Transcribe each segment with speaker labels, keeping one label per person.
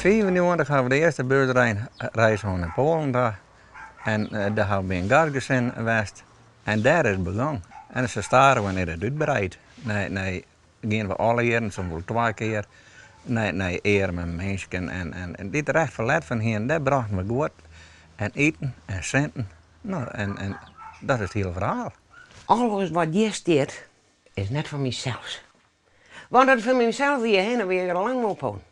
Speaker 1: 1994 hebben we de eerste beursreis in Polen daar. En daar hebben we in Gargesen geweest. En daar is het begonnen. En ze staren wanneer het uitbreidt. Nee, gaan we alle jaren, soms wel 2 keer. Nee, eer met mensen. En dit recht verlet van hier, daar brachten we goed. En eten en centen. Nou, en dat is het hele verhaal.
Speaker 2: Alles wat hier staat, is net van mezelf. Want dat van mezelf hierheen en weer lang ophouden.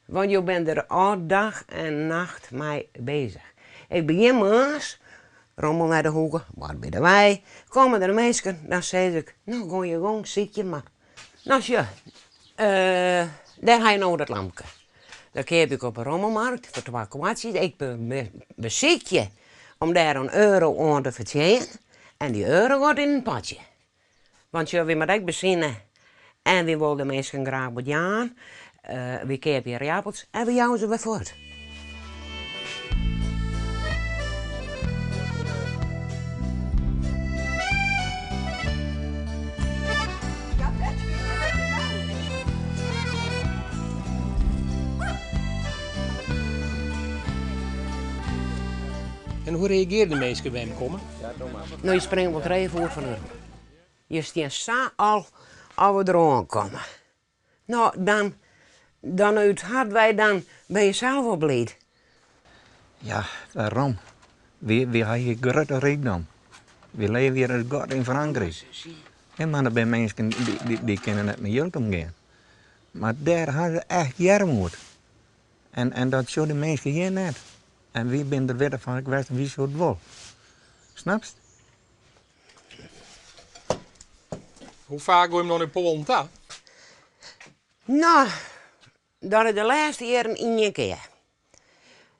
Speaker 2: Want je bent er al dag en nacht mee bezig. Ik begin maas, rommel naar de hoeken, wat bij de wei, komen er mensen, dan zeg ik, nou ga je gewoon, zit je maar. Nou ja, daar ga je nou dat lampje. Dat koop ik op een rommelmarkt voor 2 kwartjes. Ik bezit je om daar €1 aan te verdienen. En die euro gaat in een potje. Want je wil maar dat bezinnen. En we willen de mensen graag bedienen. We kopen hier appels en we jouwen ze weer voort.
Speaker 3: En hoe reageerden de mensen bij hem komen?
Speaker 2: Nou, je springt wel 3 voet van hem. Je staat zo al we er komen. Nou, dan uit hart wij dan ben je zelf wel blij.
Speaker 1: Ja, waarom? We hebben hier grote rijkdom. We leven hier als God in Frankrijk. En maar er zijn mensen die kunnen net met geld omgaan. Maar daar hadden ze echt jarmoed. En dat zo de mensen hier net. En wie ben er weer van geweest en wie zo het wil. Snap je?
Speaker 3: Hoe vaak ga je hem dan in Polen ta?
Speaker 2: Nou, dat is de laatste jaren 1 keer.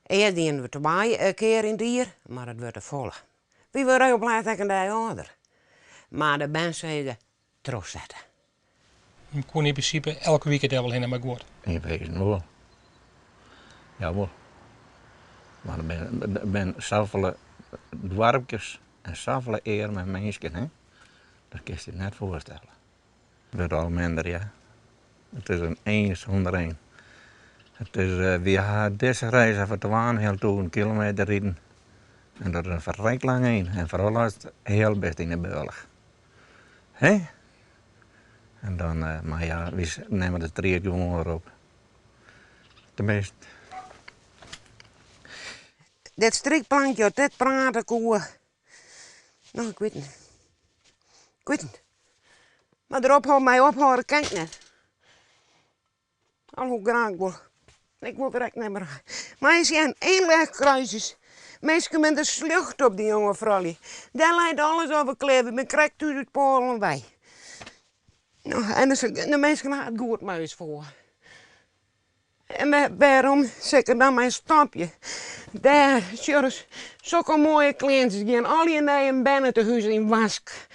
Speaker 2: Eerst dienen we 2 keer in het jaar, maar het wordt te vol. Wie wil er op laat een dag ouder? Maar de mensen zeggen, terugzetten.
Speaker 3: Je kon in principe elke weekend wel heen naar mijn goed.
Speaker 1: In wezen wel. Jawel. Maar er zijn zoveel dorpjes en zoveel eer met mensen, hè? Dat kun je je net voorstellen. Het wordt al minder, ja. Het is een 1 zonder 1. Het is, we gaan deze reis even 2,5 kilometer rijden. En dat is een verrekt lang heen. En vooral als het heel best in de burg. Hé? En dan, maar ja, we nemen de treetje gewoon op. Tenminste.
Speaker 2: Dit strikplankje, dit praten koe. Nou, ik weet niet. Ik weet niet. Maar erop houdt mij ophouden, kan ik niet. Al hoe graag ik wil. Ik wil direct niet meer. Maar je ziet één legkruisjes. Mensen met een slucht op die jonge vrouwje. Daar leidt alles over kleven. Men krijgt u het Polen bij. Nou, en de mensen gaan het goed muis voor. En waarom zeg ik dan mijn stapje? Daar, Sjors, zulke mooie kleintjes gaan al je nieuwe binnen te huis in Wask.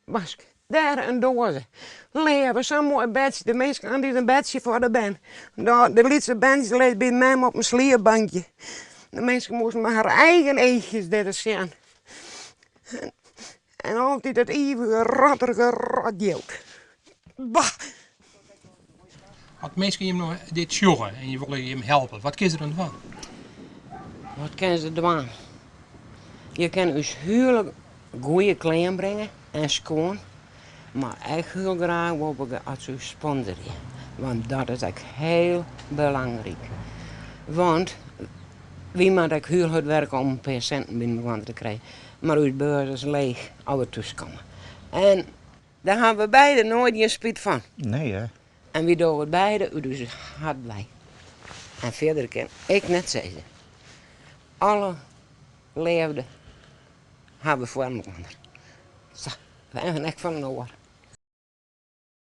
Speaker 2: Wask, daar een doze. Leven, zo'n mooi bedje. De mensen gaan die een bedje voor de ben. De lietse bandjes leed bij mij op een slierbankje. De mensen moesten maar haar eigen eetjes dit zien. En altijd dat eeuwige ratterige rotjood. Bah!
Speaker 3: Als mensen hem nog dit zorgen en je wil hem helpen, wat kun je er dan doen?
Speaker 2: Wat kunnen ze doen? Je kan dus heel goede kleding brengen en schoon. Maar echt heel graag wil ik als u sponsoren. Want dat is echt heel belangrijk. Want wie moet ik heel hard werken om een paar centen binnen te krijgen. Maar uw beurs is leeg als we tussenkomen. En daar hebben we beiden nooit een spijt van.
Speaker 1: Nee, hè?
Speaker 2: En wie doen het beide, u dus hard blij. En verder kan ik net zeggen. Alle leefden hebben voor elkaar. Zo, we hebben echt van een oor.